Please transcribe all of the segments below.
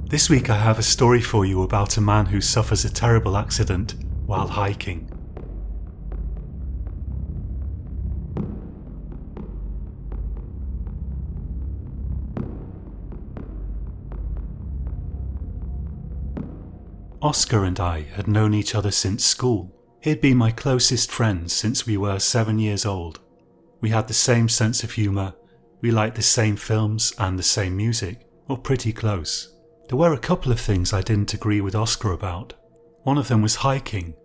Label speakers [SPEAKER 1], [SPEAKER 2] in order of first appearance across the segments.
[SPEAKER 1] This week I have a story for you about a man who suffers a terrible accident while hiking. Oscar and I had known each other since school. He had been my closest friend since we were 7 years old. We had the same sense of humour, we liked the same films and the same music, or pretty close. There were a couple of things I didn't agree with Oscar about. One of them was hiking.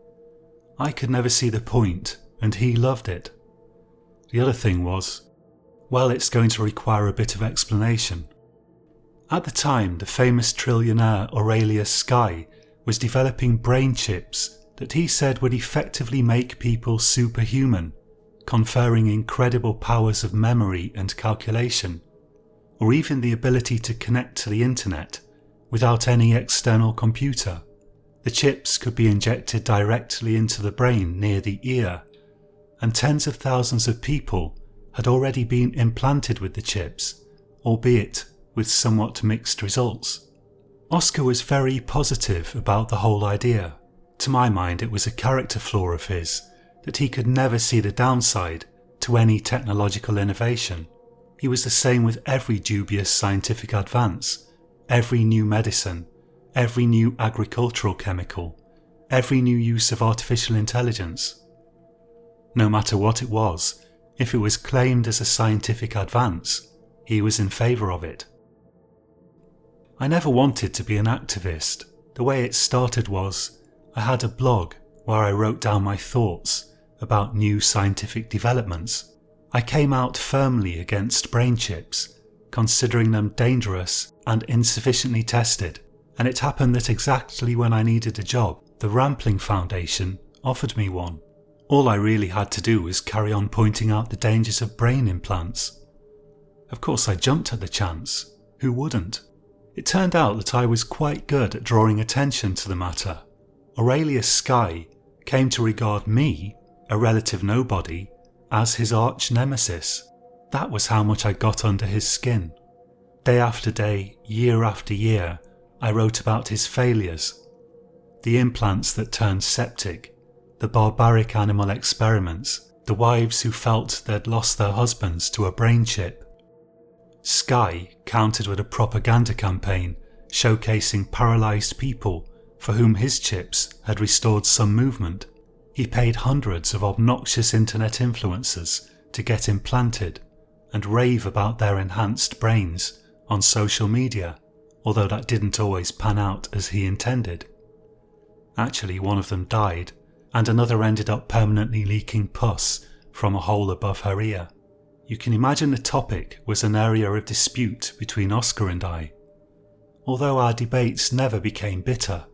[SPEAKER 1] I could never see the point, and he loved it. The other thing was, well, it's going to require a bit of explanation. At the time, the famous trillionaire Aurelius Sky was developing brain chips that he said would effectively make people superhuman, conferring incredible powers of memory and calculation, or even the ability to connect to the internet without any external computer. The chips could be injected directly into the brain near the ear, and tens of thousands of people had already been implanted with the chips, albeit with somewhat mixed results. Oscar was very positive about the whole idea. To my mind, it was a character flaw of his that he could never see the downside to any technological innovation. He was the same with every dubious scientific advance, every new medicine, every new agricultural chemical, every new use of artificial intelligence. No matter what it was, if it was claimed as a scientific advance, he was in favour of it. I never wanted to be an activist. The way it started was, I had a blog where I wrote down my thoughts about new scientific developments. I came out firmly against brain chips, considering them dangerous and insufficiently tested, and it happened that exactly when I needed a job, the Rampling Foundation offered me one. All I really had to do was carry on pointing out the dangers of brain implants. Of course I jumped at the chance. Who wouldn't? It turned out that I was quite good at drawing attention to the matter. Aurelius Sky came to regard me, a relative nobody, as his arch nemesis. That was how much I got under his skin. Day after day, year after year, I wrote about his failures. The implants that turned septic, the barbaric animal experiments, the wives who felt they'd lost their husbands to a brain chip. Sky countered with a propaganda campaign showcasing paralysed people for whom his chips had restored some movement. He paid hundreds of obnoxious internet influencers to get implanted and rave about their enhanced brains on social media, although that didn't always pan out as he intended. Actually, one of them died, and another ended up permanently leaking pus from a hole above her ear. You can imagine the topic was an area of dispute between Oscar and I, although our debates never became bitter.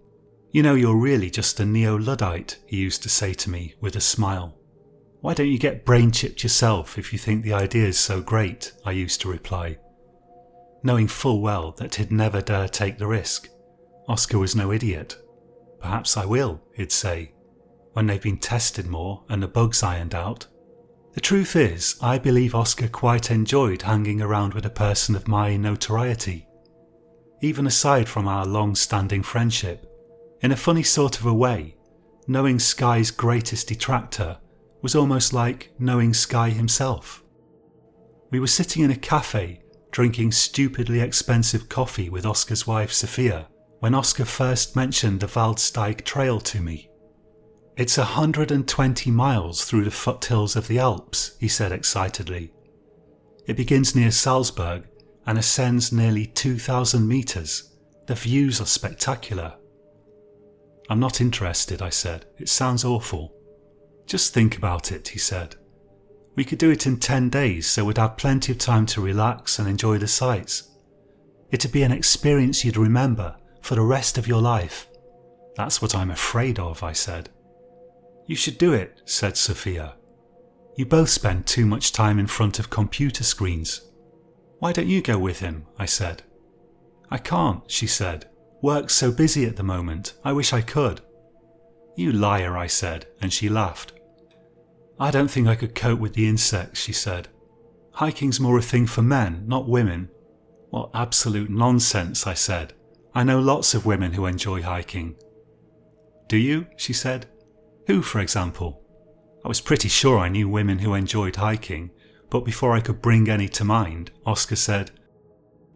[SPEAKER 1] You know, you're really just a neo-Luddite, he used to say to me with a smile. Why don't you get brain chipped yourself if you think the idea is so great, I used to reply. Knowing full well that he'd never dare take the risk. Oscar was no idiot. Perhaps I will, he'd say, when they've been tested more and the bugs ironed out. The truth is, I believe Oscar quite enjoyed hanging around with a person of my notoriety. Even aside from our long-standing friendship, in a funny sort of a way, knowing Sky's greatest detractor was almost like knowing Sky himself. We were sitting in a cafe drinking stupidly expensive coffee with Oscar's wife Sophia when Oscar first mentioned the Waldsteig Trail to me. It's 120 miles through the foothills of the Alps, he said excitedly. It begins near Salzburg and ascends nearly 2,000 metres. The views are spectacular. I'm not interested, I said. It sounds awful. Just think about it, he said. We could do it in 10 days, so we'd have plenty of time to relax and enjoy the sights. It'd be an experience you'd remember for the rest of your life. That's what I'm afraid of, I said. You should do it, said Sophia. You both spend too much time in front of computer screens. Why don't you go with him, I said. I can't, she said. Work's so busy at the moment, I wish I could. You liar, I said, and she laughed. I don't think I could cope with the insects, she said. Hiking's more a thing for men, not women. What absolute nonsense, I said. I know lots of women who enjoy hiking. Do you? She said. Who, for example? I was pretty sure I knew women who enjoyed hiking, but before I could bring any to mind, Oscar said,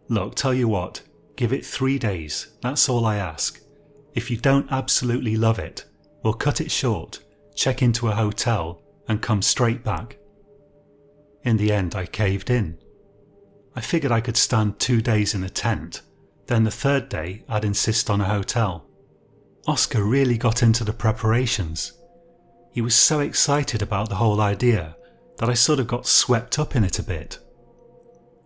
[SPEAKER 1] Look, tell you what, give it 3 days, that's all I ask. If you don't absolutely love it, we'll cut it short, check into a hotel, and come straight back. In the end, I caved in. I figured I could stand 2 days in a tent, then the third day I'd insist on a hotel. Oscar really got into the preparations. He was so excited about the whole idea that I sort of got swept up in it a bit.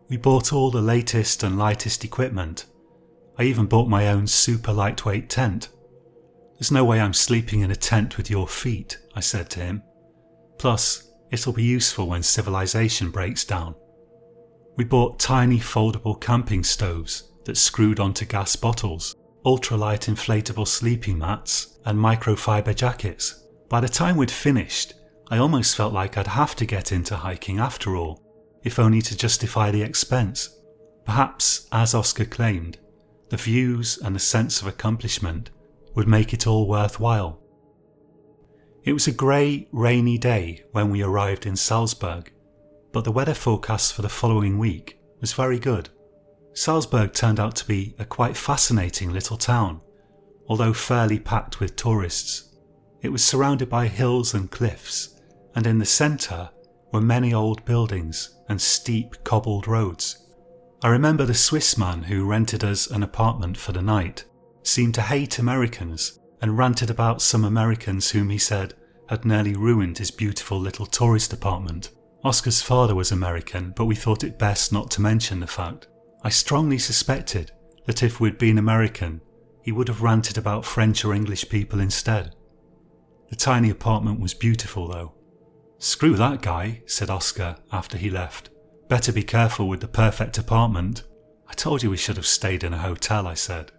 [SPEAKER 1] We bought all the latest and lightest equipment. I even bought my own super lightweight tent. There's no way I'm sleeping in a tent with your feet, I said to him. Plus, it'll be useful when civilization breaks down. We bought tiny foldable camping stoves that screwed onto gas bottles, ultralight inflatable sleeping mats, and microfiber jackets. By the time we'd finished, I almost felt like I'd have to get into hiking after all, if only to justify the expense. Perhaps, as Oscar claimed, the views and the sense of accomplishment would make it all worthwhile. It was a grey, rainy day when we arrived in Salzburg, but the weather forecast for the following week was very good. Salzburg turned out to be a quite fascinating little town, although fairly packed with tourists. It was surrounded by hills and cliffs, and in the centre were many old buildings and steep cobbled roads. I remember the Swiss man who rented us an apartment for the night seemed to hate Americans and ranted about some Americans whom he said had nearly ruined his beautiful little tourist apartment. Oscar's father was American, but we thought it best not to mention the fact. I strongly suspected that if we'd been American, he would have ranted about French or English people instead. The tiny apartment was beautiful though. Screw that guy, said Oscar after he left. Better be careful with the perfect apartment. I told you we should have stayed in a hotel, I said.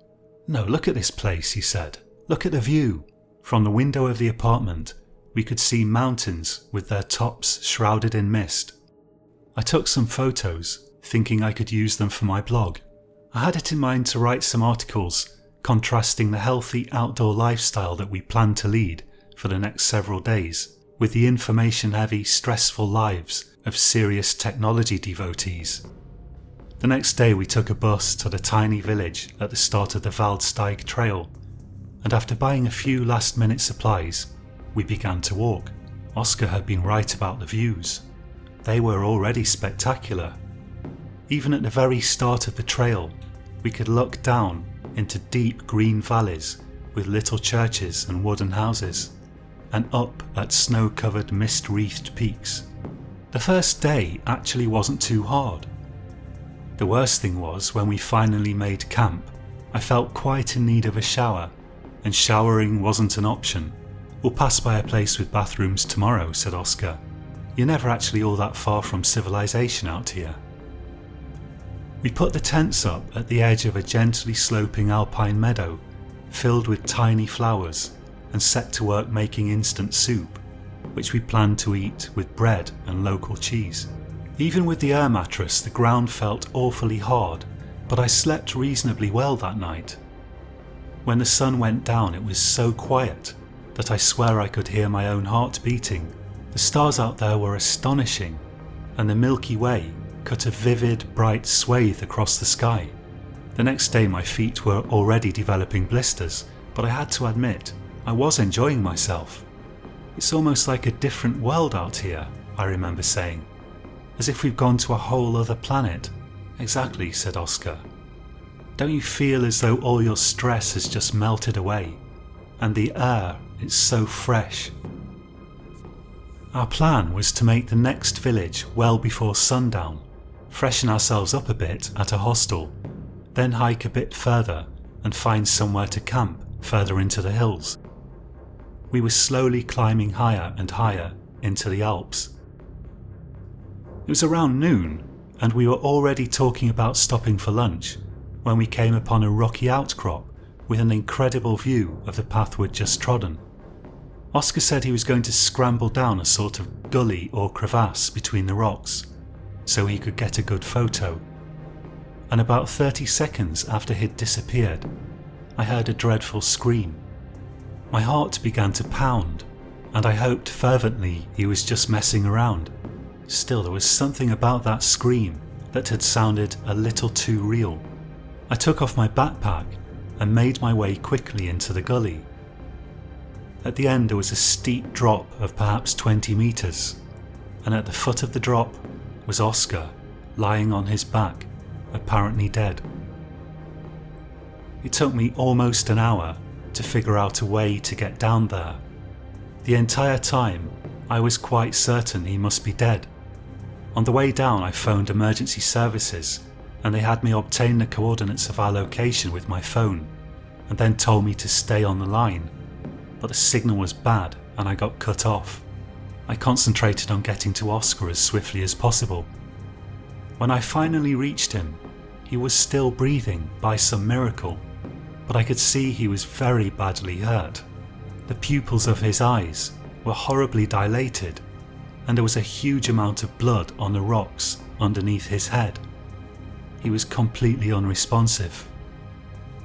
[SPEAKER 1] No, look at this place, he said. Look at the view. From the window of the apartment, we could see mountains with their tops shrouded in mist. I took some photos, thinking I could use them for my blog. I had it in mind to write some articles contrasting the healthy outdoor lifestyle that we planned to lead for the next several days with the information-heavy, stressful lives of serious technology devotees. The next day we took a bus to the tiny village at the start of the Waldsteig trail, and after buying a few last-minute supplies, we began to walk. Oscar had been right about the views. They were already spectacular. Even at the very start of the trail, we could look down into deep green valleys with little churches and wooden houses, and up at snow-covered mist-wreathed peaks. The first day actually wasn't too hard. The worst thing was when we finally made camp, I felt quite in need of a shower, and showering wasn't an option. We'll pass by a place with bathrooms tomorrow, said Oscar. You're never actually all that far from civilization out here. We put the tents up at the edge of a gently sloping alpine meadow, filled with tiny flowers, and set to work making instant soup, which we planned to eat with bread and local cheese. Even with the air mattress, the ground felt awfully hard, but I slept reasonably well that night. When the sun went down, it was so quiet that I swear I could hear my own heart beating. The stars out there were astonishing, and the Milky Way cut a vivid, bright swathe across the sky. The next day my feet were already developing blisters, but I had to admit, I was enjoying myself. It's almost like a different world out here, I remember saying. As if we've gone to a whole other planet. Exactly, said Oscar. Don't you feel as though all your stress has just melted away? And the air is so fresh. Our plan was to make the next village well before sundown, freshen ourselves up a bit at a hostel, then hike a bit further and find somewhere to camp further into the hills. We were slowly climbing higher and higher into the Alps. It was around noon, and we were already talking about stopping for lunch when we came upon a rocky outcrop with an incredible view of the path we'd just trodden. Oscar said he was going to scramble down a sort of gully or crevasse between the rocks, so he could get a good photo. and about 30 seconds after he'd disappeared, I heard a dreadful scream. My heart began to pound, and I hoped fervently he was just messing around. Still, there was something about that scream that had sounded a little too real. I took off my backpack and made my way quickly into the gully. At the end there was a steep drop of perhaps 20 meters, and at the foot of the drop was Oscar lying on his back, apparently dead. It took me almost an hour to figure out a way to get down there. The entire time I was quite certain he must be dead. On the way down I phoned emergency services and they had me obtain the coordinates of our location with my phone and then told me to stay on the line, but the signal was bad and I got cut off. I concentrated on getting to Oscar as swiftly as possible. When I finally reached him, he was still breathing by some miracle, but I could see he was very badly hurt. The pupils of his eyes were horribly dilated, and there was a huge amount of blood on the rocks underneath his head. He was completely unresponsive.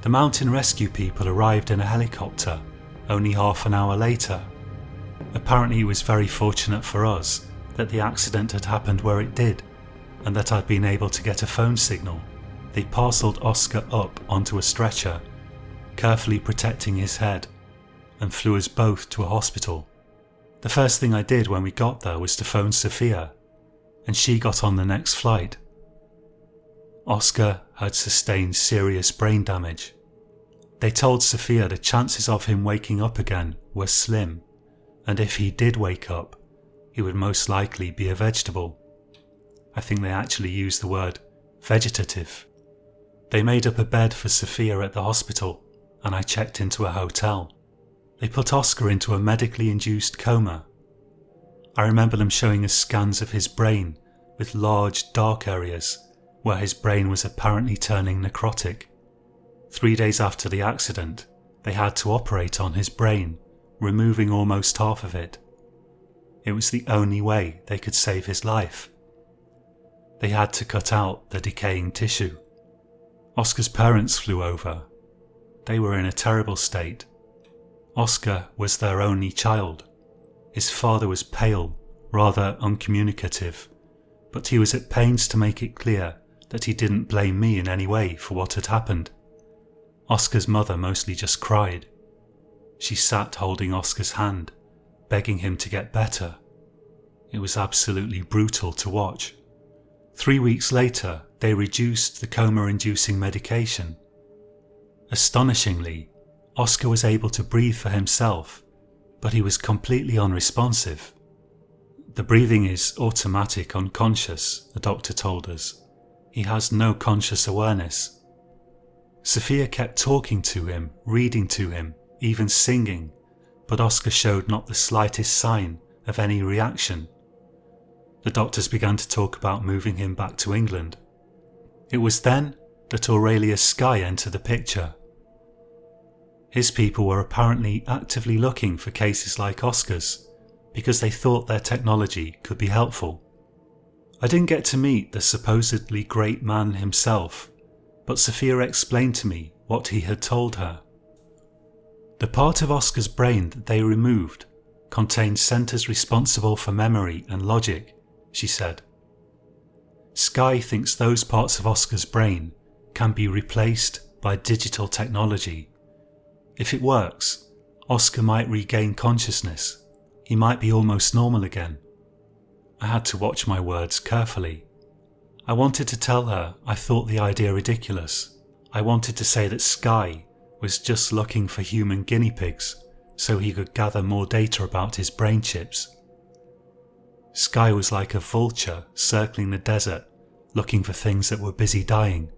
[SPEAKER 1] The mountain rescue people arrived in a helicopter only half an hour later. Apparently it was very fortunate for us that the accident had happened where it did, and that I'd been able to get a phone signal. They parcelled Oscar up onto a stretcher, carefully protecting his head, and flew us both to a hospital. The first thing I did when we got there was to phone Sophia, and she got on the next flight. Oscar had sustained serious brain damage. They told Sophia the chances of him waking up again were slim, and if he did wake up, he would most likely be a vegetable. I think they actually used the word vegetative. They made up a bed for Sophia at the hospital, and I checked into a hotel. They put Oscar into a medically induced coma. I remember them showing us scans of his brain with large dark areas where his brain was apparently turning necrotic. 3 days after the accident, they had to operate on his brain, removing almost half of it. It was the only way they could save his life. They had to cut out the decaying tissue. Oscar's parents flew over. They were in a terrible state. Oscar was their only child. His father was pale, rather uncommunicative, but he was at pains to make it clear that he didn't blame me in any way for what had happened. Oscar's mother mostly just cried. She sat holding Oscar's hand, begging him to get better. It was absolutely brutal to watch. 3 weeks later, they reduced the coma-inducing medication. Astonishingly, Oscar was able to breathe for himself, but he was completely unresponsive. The breathing is automatic unconscious, the doctor told us. He has no conscious awareness. Sophia kept talking to him, reading to him, even singing, but Oscar showed not the slightest sign of any reaction. The doctors began to talk about moving him back to England. It was then that Aurelius Sky entered the picture. His people were apparently actively looking for cases like Oscar's because they thought their technology could be helpful. I didn't get to meet the supposedly great man himself, but Sophia explained to me what he had told her. The part of Oscar's brain that they removed contained centres responsible for memory and logic, she said. Sky thinks those parts of Oscar's brain can be replaced by digital technology. If it works, Oscar might regain consciousness. He might be almost normal again. I had to watch my words carefully. I wanted to tell her I thought the idea ridiculous. I wanted to say that Sky was just looking for human guinea pigs so he could gather more data about his brain chips. Sky was like a vulture circling the desert looking for things that were busy dying.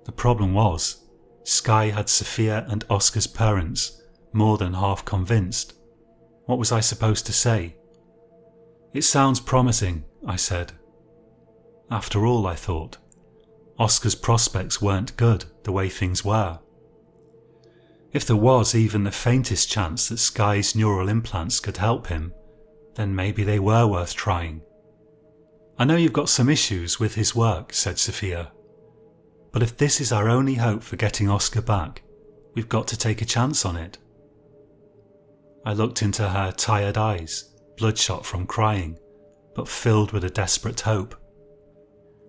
[SPEAKER 1] The problem was, Sky had Sophia and Oscar's parents more than half convinced. What was I supposed to say? It sounds promising, I said. After all, I thought, Oscar's prospects weren't good the way things were. If there was even the faintest chance that Sky's neural implants could help him, then maybe they were worth trying. I know you've got some issues with his work, said Sophia, But if this is our only hope for getting Oscar back, we've got to take a chance on it. I looked into her tired eyes, bloodshot from crying, but filled with a desperate hope.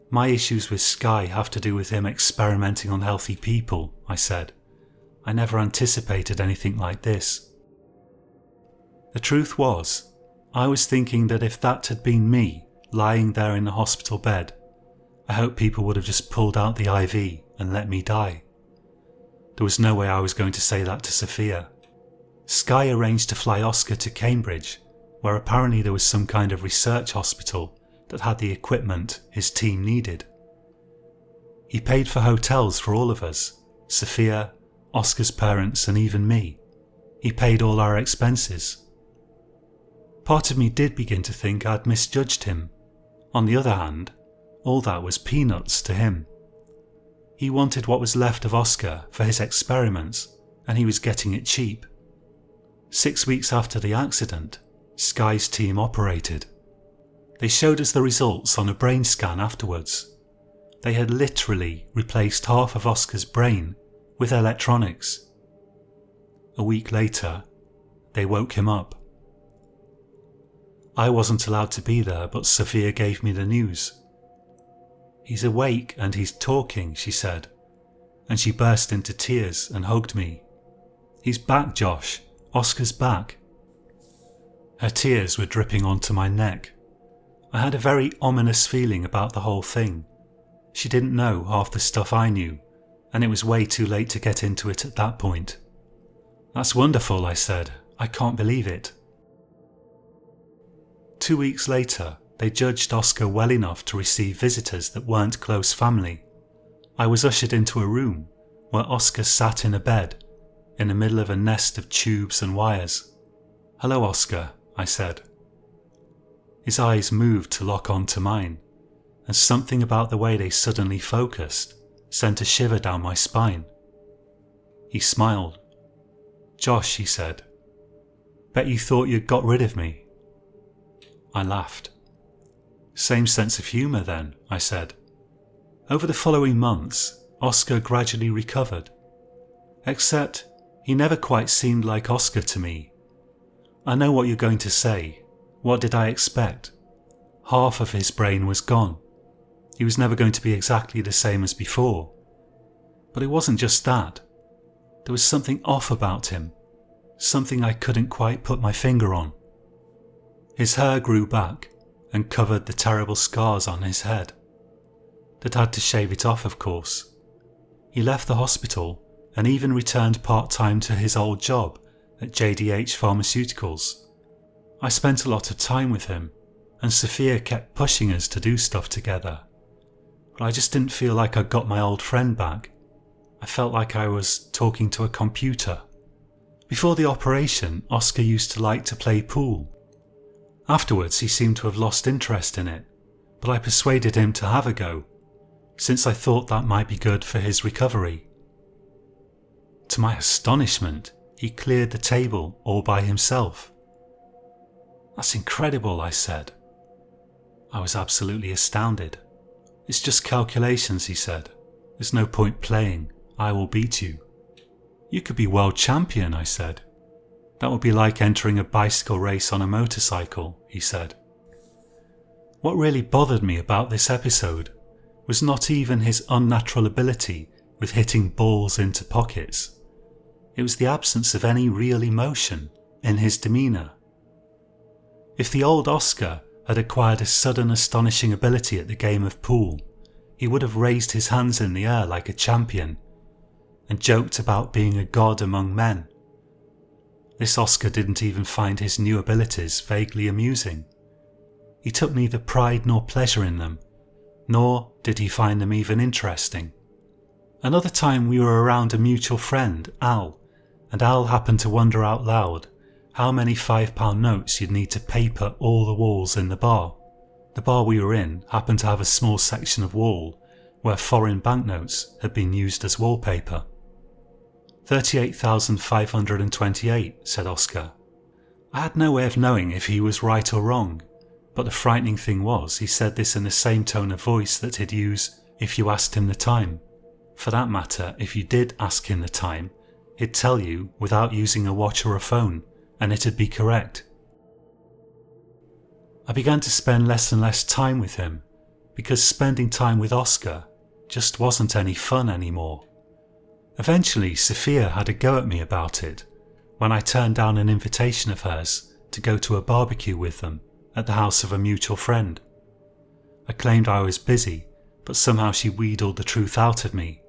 [SPEAKER 1] My issues with Sky have to do with him experimenting on healthy people, I said. I never anticipated anything like this. The truth was, I was thinking that if that had been me, lying there in the hospital bed, I hoped people would have just pulled out the IV and let me die. There was no way I was going to say that to Sophia. Sky arranged to fly Oscar to Cambridge, where apparently there was some kind of research hospital that had the equipment his team needed. He paid for hotels for all of us, Sophia, Oscar's parents, and even me. He paid all our expenses. Part of me did begin to think I'd misjudged him. On the other hand, all that was peanuts to him. He wanted what was left of Oscar for his experiments, and he was getting it cheap. 6 weeks after the accident, Sky's team operated. They showed us the results on a brain scan afterwards. They had literally replaced half of Oscar's brain with electronics. A week later, they woke him up. I wasn't allowed to be there, but Sophia gave me the news. "He's awake and he's talking," she said, and she burst into tears and hugged me. "He's back, Josh. Oscar's back." Her tears were dripping onto my neck. I had a very ominous feeling about the whole thing. She didn't know half the stuff I knew, and it was way too late to get into it at that point. "That's wonderful," I said. "I can't believe it." 2 weeks later, they judged Oscar well enough to receive visitors that weren't close family. I was ushered into a room where Oscar sat in a bed, in the middle of a nest of tubes and wires. "Hello, Oscar," I said. His eyes moved to lock onto mine, and something about the way they suddenly focused sent a shiver down my spine. He smiled. "Josh," he said, "bet you thought you'd got rid of me." I laughed. "Same sense of humour then," I said. Over the following months, Oscar gradually recovered. Except, he never quite seemed like Oscar to me. I know what you're going to say. What did I expect? Half of his brain was gone. He was never going to be exactly the same as before. But it wasn't just that. There was something off about him, something I couldn't quite put my finger on. His hair grew back and covered the terrible scars on his head. They'd had to shave it off, of course. He left the hospital and even returned part-time to his old job at JDH Pharmaceuticals. I spent a lot of time with him, and Sophia kept pushing us to do stuff together. But I just didn't feel like I got my old friend back. I felt like I was talking to a computer. Before the operation, Oscar used to like to play pool. Afterwards, he seemed to have lost interest in it, but I persuaded him to have a go, since I thought that might be good for his recovery. To my astonishment, he cleared the table all by himself. "That's incredible," I said. I was absolutely astounded. "It's just calculations," he said. "There's no point playing. I will beat you." "You could be world champion," I said. "That would be like entering a bicycle race on a motorcycle," he said. What really bothered me about this episode was not even his unnatural ability with hitting balls into pockets. It was the absence of any real emotion in his demeanour. If the old Oscar had acquired a sudden astonishing ability at the game of pool, he would have raised his hands in the air like a champion and joked about being a god among men. This Oscar didn't even find his new abilities vaguely amusing. He took neither pride nor pleasure in them, nor did he find them even interesting. Another time we were around a mutual friend, Al, and Al happened to wonder out loud how many £5 notes you'd need to paper all the walls in the bar. The bar we were in happened to have a small section of wall where foreign banknotes had been used as wallpaper. 38,528, said Oscar. I had no way of knowing if he was right or wrong, but the frightening thing was he said this in the same tone of voice that he'd use if you asked him the time. For that matter, if you did ask him the time, he'd tell you without using a watch or a phone, and it'd be correct. I began to spend less and less time with him, because spending time with Oscar just wasn't any fun anymore. Eventually, Sophia had a go at me about it when I turned down an invitation of hers to go to a barbecue with them at the house of a mutual friend. I claimed I was busy, but somehow she wheedled the truth out of me,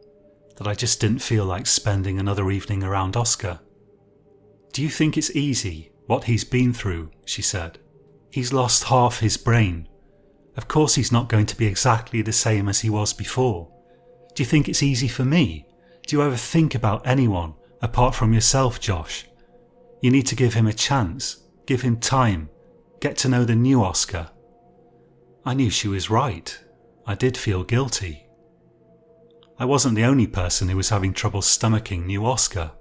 [SPEAKER 1] that I just didn't feel like spending another evening around Oscar. "Do you think it's easy, what he's been through?" she said. "He's lost half his brain. Of course he's not going to be exactly the same as he was before. Do you think it's easy for me? Do you ever think about anyone apart from yourself, Josh? You need to give him a chance, give him time, get to know the new Oscar." I knew she was right. I did feel guilty. I wasn't the only person who was having trouble stomaching new Oscar.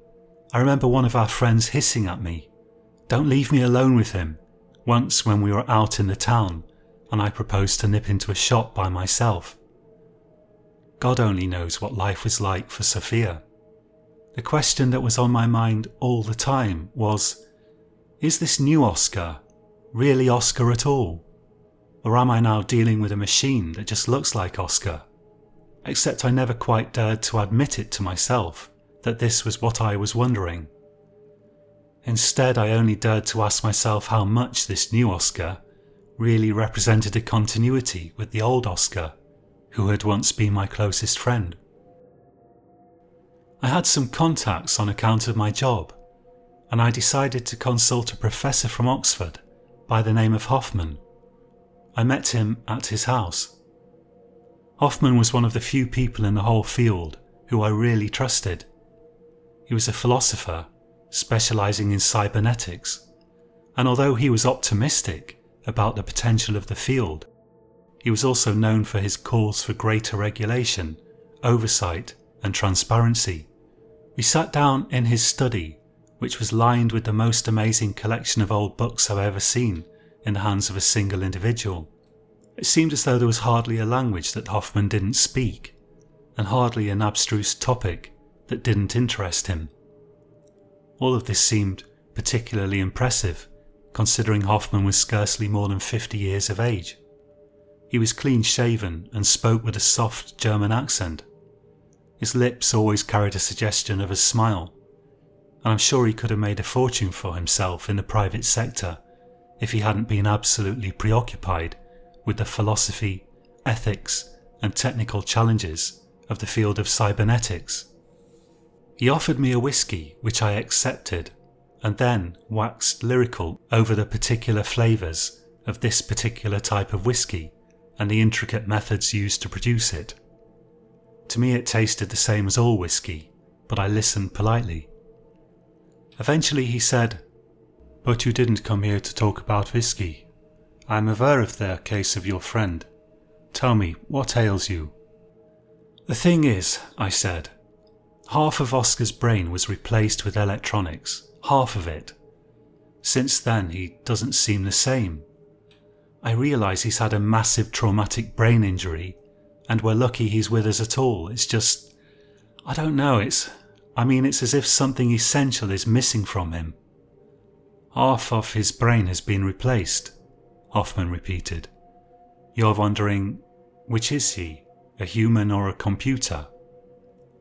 [SPEAKER 1] I remember one of our friends hissing at me, "Don't leave me alone with him," once when we were out in the town and I proposed to nip into a shop by myself. God only knows what life was like for Sophia. The question that was on my mind all the time was, is this new Oscar really Oscar at all? Or am I now dealing with a machine that just looks like Oscar? Except I never quite dared to admit it to myself that this was what I was wondering. Instead, I only dared to ask myself how much this new Oscar really represented a continuity with the old Oscar, who had once been my closest friend. I had some contacts on account of my job, and I decided to consult a professor from Oxford by the name of Hoffman. I met him at his house. Hoffman was one of the few people in the whole field who I really trusted. He was a philosopher, specializing in cybernetics, and although he was optimistic about the potential of the field, he was also known for his calls for greater regulation, oversight, and transparency. We sat down in his study, which was lined with the most amazing collection of old books I've ever seen in the hands of a single individual. It seemed as though there was hardly a language that Hoffman didn't speak, and hardly an abstruse topic that didn't interest him. All of this seemed particularly impressive, considering Hoffman was scarcely more than 50 years of age. He was clean-shaven and spoke with a soft German accent. His lips always carried a suggestion of a smile, and I'm sure he could have made a fortune for himself in the private sector if he hadn't been absolutely preoccupied with the philosophy, ethics, and technical challenges of the field of cybernetics. He offered me a whiskey, which I accepted, and then waxed lyrical over the particular flavours of this particular type of whiskey and the intricate methods used to produce it. To me it tasted the same as all whiskey, but I listened politely. Eventually he said, "But you didn't come here to talk about whiskey. I am aware of the case of your friend. Tell me, what ails you?" "The thing is," I said, "half of Oscar's brain was replaced with electronics. Half of it. Since then, he doesn't seem the same. I realise he's had a massive traumatic brain injury, and we're lucky he's with us at all. It's just, I don't know, it's as if something essential is missing from him." "Half of his brain has been replaced," Hoffman repeated. "You're wondering, which is he, a human or a computer?"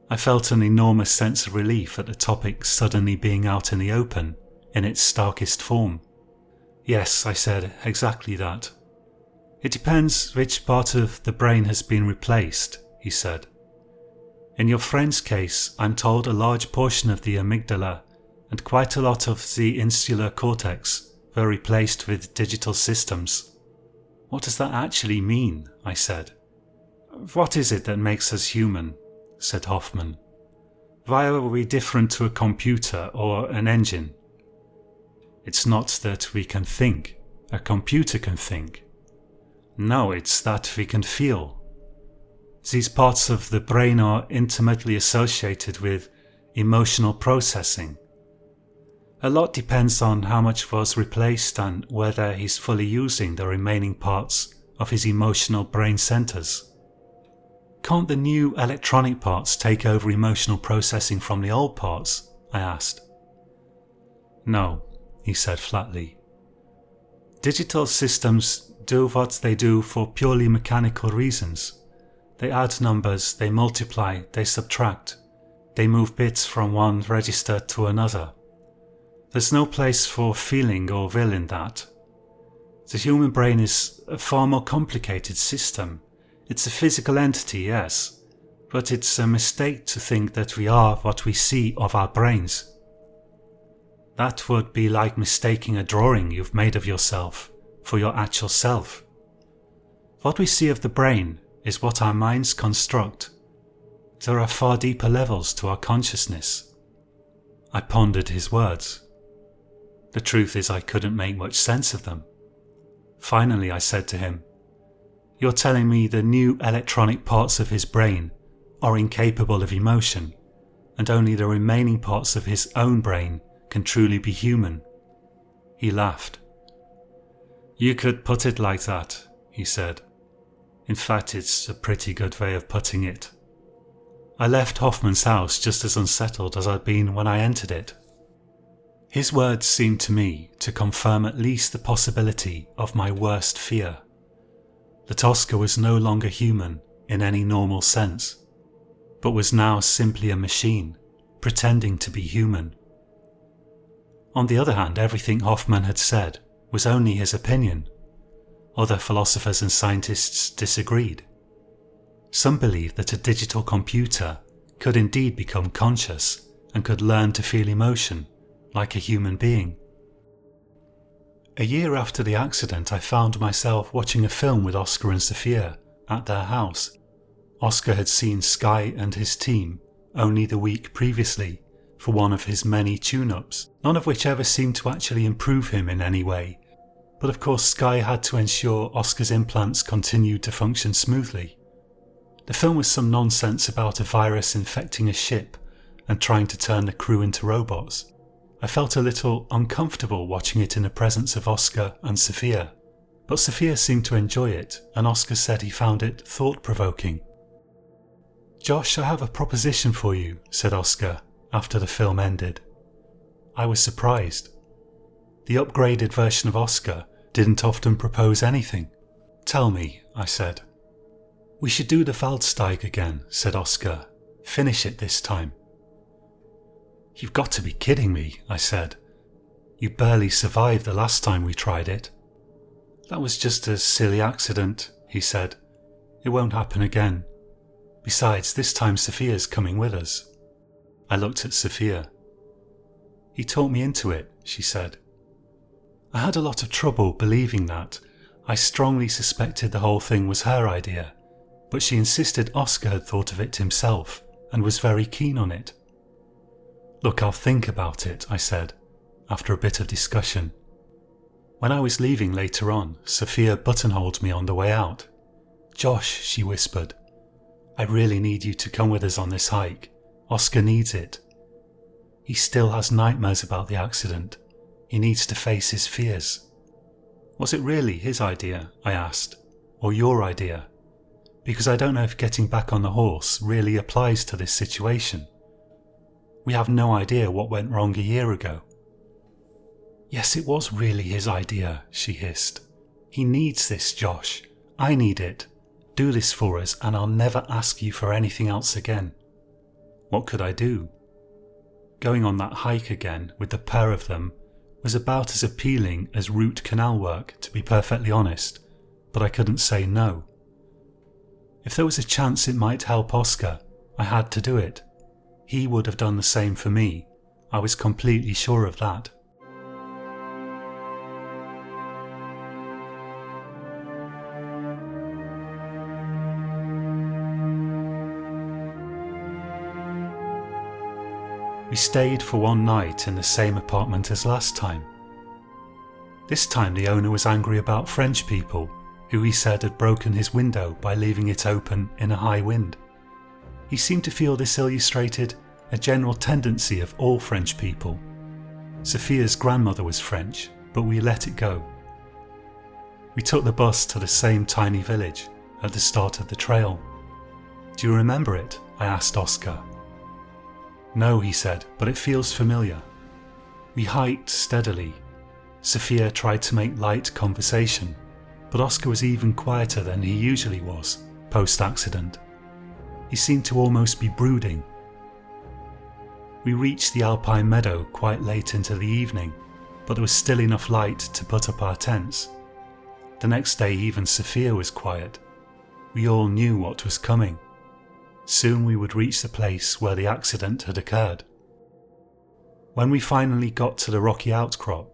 [SPEAKER 1] I felt an enormous sense of relief at the topic suddenly being out in the open, in its starkest form. "Yes," I said, "exactly that. It depends which part of the brain has been replaced," he said. "In your friend's case, I'm told a large portion of the amygdala and quite a lot of the insular cortex were replaced with digital systems." "What does that actually mean?" I said. "What is it that makes us human?" said Hoffman. "Why are we different to a computer or an engine?" "It's not that we can think. A computer can think. No, it's that we can feel. These parts of the brain are intimately associated with emotional processing. A lot depends on how much was replaced and whether he's fully using the remaining parts of his emotional brain centers. Can't the new electronic parts take over emotional processing from the old parts? I asked. No, he said flatly. Digital systems do what they do for purely mechanical reasons. They add numbers, they multiply, they subtract. They move bits from one register to another. There's no place for feeling or will in that. The human brain is a far more complicated system. It's a physical entity, yes, but it's a mistake to think that we are what we see of our brains. That would be like mistaking a drawing you've made of yourself for your actual self. What we see of the brain is what our minds construct. There are far deeper levels to our consciousness. I pondered his words. The truth is I couldn't make much sense of them. Finally I said to him, "You're telling me the new electronic parts of his brain are incapable of emotion, and only the remaining parts of his own brain can truly be human?" He laughed. "You could put it like that," he said. "In fact, it's a pretty good way of putting it." I left Hoffman's house just as unsettled as I'd been when I entered it. His words seemed to me to confirm at least the possibility of my worst fear, that Oscar was no longer human in any normal sense, but was now simply a machine, pretending to be human. On the other hand, everything Hoffman had said was only his opinion. Other philosophers and scientists disagreed. Some believed that a digital computer could indeed become conscious and could learn to feel emotion like a human being. A year after the accident, I found myself watching a film with Oscar and Sophia at their house. Oscar had seen Sky and his team only the week previously for one of his many tune-ups, none of which ever seemed to actually improve him in any way. But of course Sky had to ensure Oscar's implants continued to function smoothly. The film was some nonsense about a virus infecting a ship and trying to turn the crew into robots. I felt a little uncomfortable watching it in the presence of Oscar and Sophia, but Sophia seemed to enjoy it, and Oscar said he found it thought-provoking. "Josh, I have a proposition for you," said Oscar after the film ended. I was surprised. The upgraded version of Oscar didn't often propose anything. "Tell me," I said. "We should do the Waldsteig again," said Oscar. "Finish it this time." "You've got to be kidding me," I said. "You barely survived the last time we tried it." "That was just a silly accident," he said. "It won't happen again. Besides, this time Sophia's coming with us." I looked at Sophia. "He talked me into it," she said. I had a lot of trouble believing that. I strongly suspected the whole thing was her idea, but she insisted Oscar had thought of it himself and was very keen on it. "Look, I'll think about it," I said, after a bit of discussion. When I was leaving later on, Sophia buttonholed me on the way out. "Josh," she whispered, "I really need you to come with us on this hike. Oscar needs it. He still has nightmares about the accident. He needs to face his fears." "Was it really his idea?" I asked, "or your idea? Because I don't know if getting back on the horse really applies to this situation. We have no idea what went wrong a year ago." "Yes, it was really his idea," she hissed. "He needs this, Josh. I need it. Do this for us and I'll never ask you for anything else again." What could I do? Going on that hike again with the pair of them was about as appealing as root canal work, to be perfectly honest, but I couldn't say no. If there was a chance it might help Oscar, I had to do it. He would have done the same for me. I was completely sure of that. We stayed for one night in the same apartment as last time. This time the owner was angry about French people, who he said had broken his window by leaving it open in a high wind. He seemed to feel this illustrated a general tendency of all French people. Sophia's grandmother was French, but we let it go. We took the bus to the same tiny village at the start of the trail. Do you remember it? I asked Oscar. No, he said, but it feels familiar. We hiked steadily. Sophia tried to make light conversation, but Oscar was even quieter than he usually was, post-accident. He seemed to almost be brooding. We reached the alpine meadow quite late into the evening, but there was still enough light to put up our tents. The next day even Sophia was quiet. We all knew what was coming. Soon we would reach the place where the accident had occurred. When we finally got to the rocky outcrop,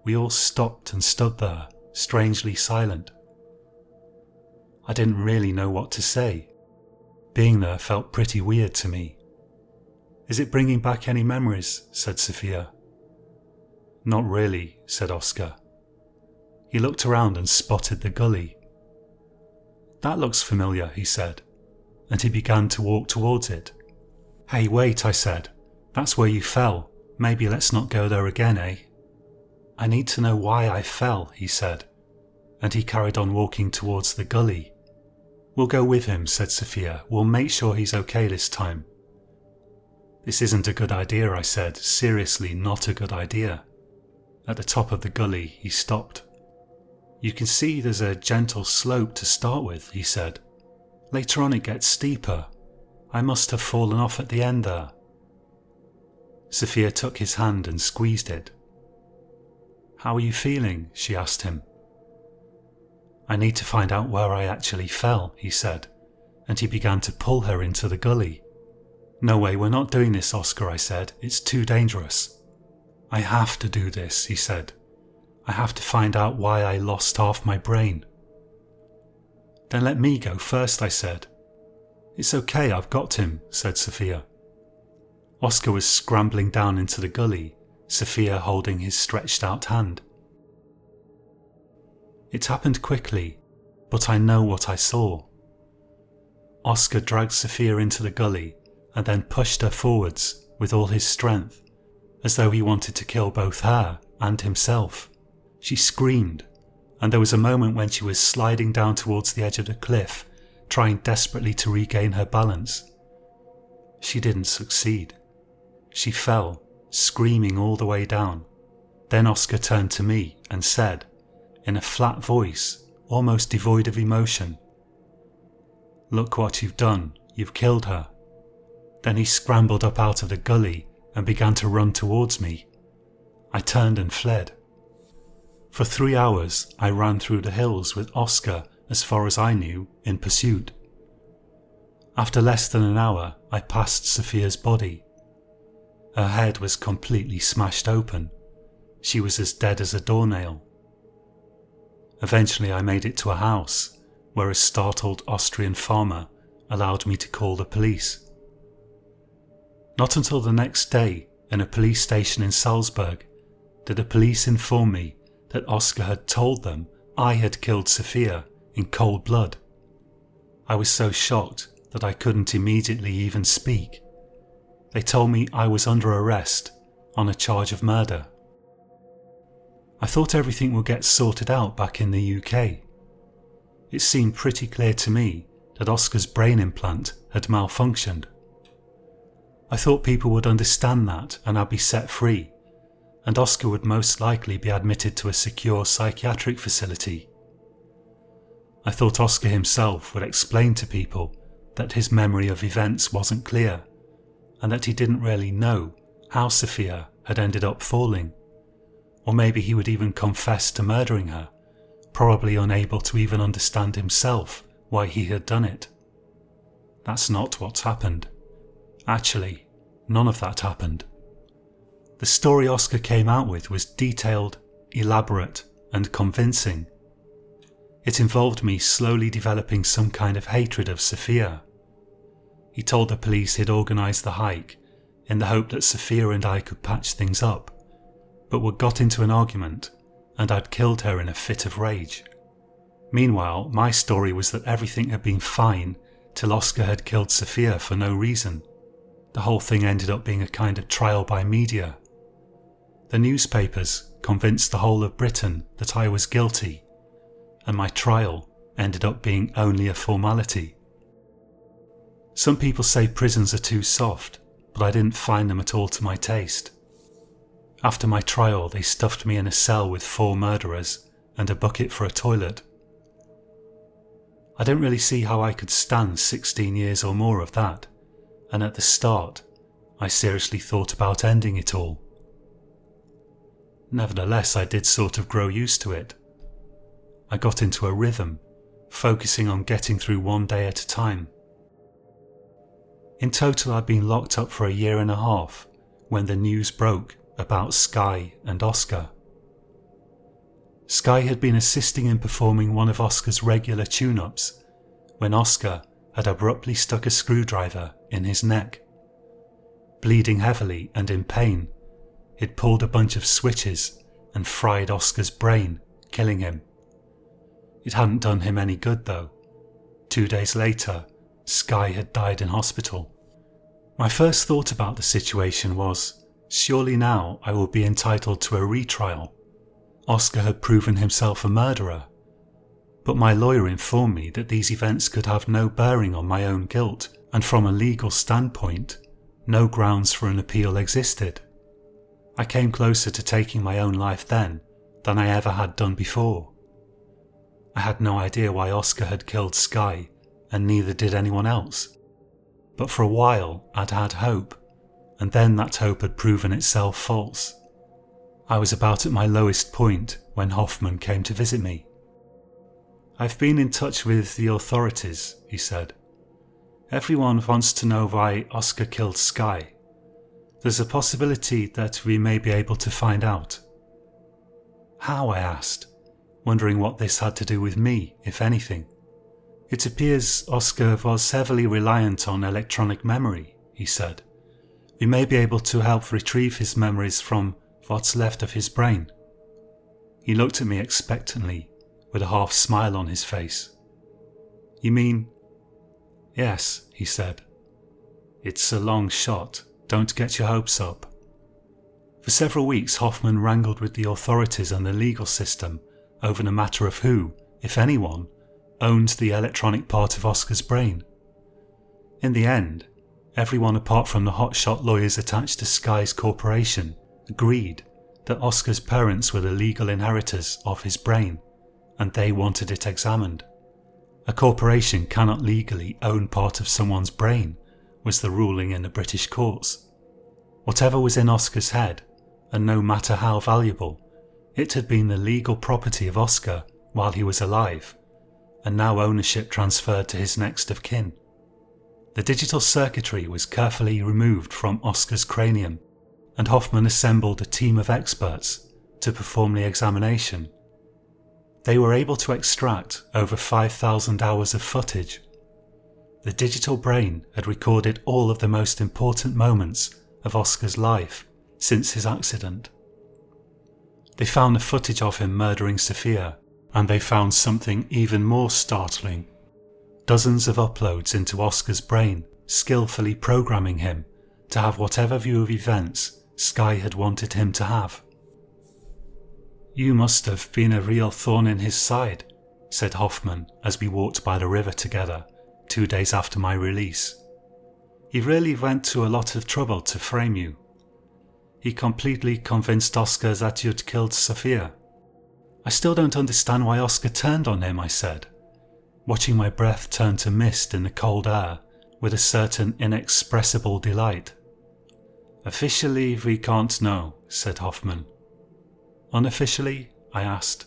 [SPEAKER 1] we all stopped and stood there, strangely silent. I didn't really know what to say. Being there felt pretty weird to me. Is it bringing back any memories? Said Sophia. Not really, said Oscar. He looked around and spotted the gully. That looks familiar, he said, and he began to walk towards it. Hey, wait, I said. That's where you fell. Maybe let's not go there again, eh? I need to know why I fell, he said, and he carried on walking towards the gully. We'll go with him, said Sophia. We'll make sure he's okay this time. This isn't a good idea, I said. Seriously, not a good idea. At the top of the gully, he stopped. You can see there's a gentle slope to start with, he said. Later on it gets steeper. I must have fallen off at the end there. Sophia took his hand and squeezed it. How are you feeling? She asked him. I need to find out where I actually fell, he said, and he began to pull her into the gully. No way, we're not doing this, Oscar, I said. It's too dangerous. I have to do this, he said. I have to find out why I lost half my brain. Then let me go first, I said. It's okay, I've got him, said Sophia. Oscar was scrambling down into the gully, Sophia holding his stretched out hand. It happened quickly, but I know what I saw. Oscar dragged Sophia into the gully and then pushed her forwards with all his strength, as though he wanted to kill both her and himself. She screamed, and there was a moment when she was sliding down towards the edge of the cliff, trying desperately to regain her balance. She didn't succeed. She fell, screaming all the way down. Then Oscar turned to me and said, in a flat voice, almost devoid of emotion, "Look what you've done, you've killed her." Then he scrambled up out of the gully and began to run towards me. I turned and fled. For 3 hours I ran through the hills with Oscar, as far as I knew, in pursuit. After less than an hour I passed Sophia's body. Her head was completely smashed open. She was as dead as a doornail. Eventually I made it to a house, where a startled Austrian farmer allowed me to call the police. Not until the next day, in a police station in Salzburg, did the police inform me that Oscar had told them I had killed Sophia in cold blood. I was so shocked that I couldn't immediately even speak. They told me I was under arrest on a charge of murder. I thought everything would get sorted out back in the UK. It seemed pretty clear to me that Oscar's brain implant had malfunctioned. I thought people would understand that and I'd be set free, and Oscar would most likely be admitted to a secure psychiatric facility. I thought Oscar himself would explain to people that his memory of events wasn't clear, and that he didn't really know how Sophia had ended up falling. Or maybe he would even confess to murdering her, probably unable to even understand himself why he had done it. That's not what's happened. Actually, none of that happened. The story Oscar came out with was detailed, elaborate, and convincing. It involved me slowly developing some kind of hatred of Sophia. He told the police he'd organised the hike in the hope that Sophia and I could patch things up, but we got into an argument and I'd killed her in a fit of rage. Meanwhile, my story was that everything had been fine till Oscar had killed Sophia for no reason. The whole thing ended up being a kind of trial by media. The newspapers convinced the whole of Britain that I was guilty, and my trial ended up being only a formality. Some people say prisons are too soft, but I didn't find them at all to my taste. After my trial, they stuffed me in a cell with 4 murderers and a bucket for a toilet. I don't really see how I could stand 16 years or more of that, and at the start, I seriously thought about ending it all. Nevertheless, I did sort of grow used to it. I got into a rhythm, focusing on getting through one day at a time. In total, I'd been locked up for a year and a half when the news broke about Sky and Oscar. Sky had been assisting in performing one of Oscar's regular tune-ups when Oscar had abruptly stuck a screwdriver in his neck. Bleeding heavily and in pain, he'd pulled a bunch of switches and fried Oscar's brain, killing him. It hadn't done him any good though. 2 days later, Sky had died in hospital. My first thought about the situation was, surely now I will be entitled to a retrial. Oscar had proven himself a murderer. But my lawyer informed me that these events could have no bearing on my own guilt, and from a legal standpoint, no grounds for an appeal existed. I came closer to taking my own life then than I ever had done before. I had no idea why Oscar had killed Sky, and neither did anyone else. But for a while I'd had hope, and then that hope had proven itself false. I was about at my lowest point when Hoffman came to visit me. "I've been in touch with the authorities," he said. "Everyone wants to know why Oscar killed Sky. There's a possibility that we may be able to find out." "How?" I asked, wondering what this had to do with me, if anything. "It appears Oscar was heavily reliant on electronic memory," he said. "We may be able to help retrieve his memories from what's left of his brain." He looked at me expectantly, with a half smile on his face. "You mean—" "Yes," he said. "It's a long shot. Don't get your hopes up." For several weeks, Hoffman wrangled with the authorities and the legal system over the matter of who, if anyone, owned the electronic part of Oscar's brain. In the end, everyone apart from the hotshot lawyers attached to Sky's corporation agreed that Oscar's parents were the legal inheritors of his brain, and they wanted it examined. A corporation cannot legally own part of someone's brain, was the ruling in the British courts. Whatever was in Oscar's head, and no matter how valuable, it had been the legal property of Oscar while he was alive, and now ownership transferred to his next of kin. The digital circuitry was carefully removed from Oscar's cranium, and Hoffman assembled a team of experts to perform the examination. They were able to extract over 5,000 hours of footage. The digital brain had recorded all of the most important moments of Oscar's life since his accident. They found the footage of him murdering Sophia, and they found something even more startling. Dozens of uploads into Oscar's brain, skillfully programming him to have whatever view of events Sky had wanted him to have. "You must have been a real thorn in his side," said Hoffman as we walked by the river together 2 days after my release. "He really went to a lot of trouble to frame you. He completely convinced Oscar that you'd killed Sophia." "I still don't understand why Oscar turned on him," I said, watching my breath turn to mist in the cold air with a certain inexpressible delight. "Officially, we can't know," said Hoffman. "Unofficially?" I asked.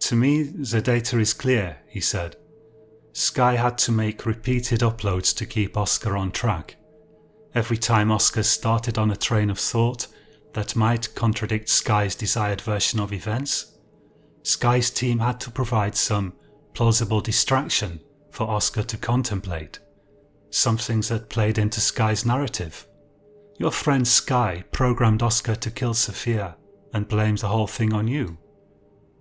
[SPEAKER 1] "To me, the data is clear," he said. "Sky had to make repeated uploads to keep Oscar on track. Every time Oscar started on a train of thought that might contradict Sky's desired version of events, Sky's team had to provide some plausible distraction for Oscar to contemplate, something that played into Sky's narrative. Your friend Sky programmed Oscar to kill Sophia and blamed the whole thing on you.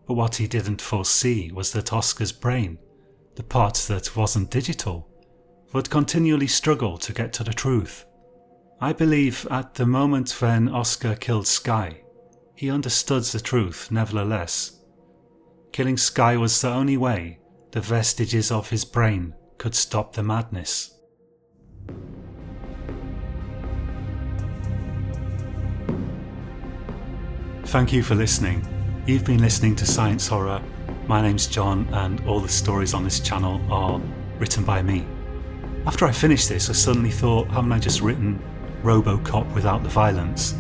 [SPEAKER 1] But what he didn't foresee was that Oscar's brain, the part that wasn't digital, would continually struggle to get to the truth. I believe at the moment when Oscar killed Sky, he understood the truth nevertheless. Killing Sky was the only way the vestiges of his brain could stop the madness." Thank you for listening. You've been listening to Science Horror. My name's John, and all the stories on this channel are written by me. After I finished this, I suddenly thought, haven't I just written RoboCop without the violence?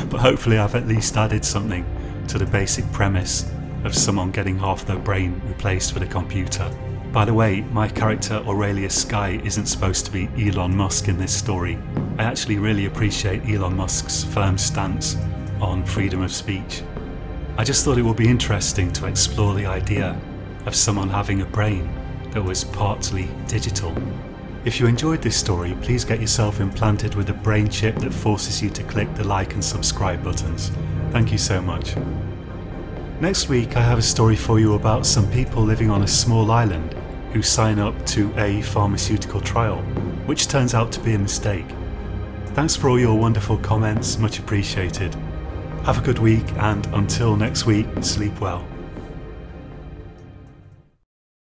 [SPEAKER 1] But hopefully I've at least added something to the basic premise of someone getting half their brain replaced with a computer. By the way, my character Aurelius Sky isn't supposed to be Elon Musk in this story. I actually really appreciate Elon Musk's firm stance on freedom of speech. I just thought it would be interesting to explore the idea of someone having a brain that was partly digital. If you enjoyed this story, please get yourself implanted with a brain chip that forces you to click the like and subscribe buttons. Thank you so much. Next week I have a story for you about some people living on a small island who sign up to a pharmaceutical trial, which turns out to be a mistake. Thanks for all your wonderful comments, much appreciated. Have a good week, and until next week, sleep well.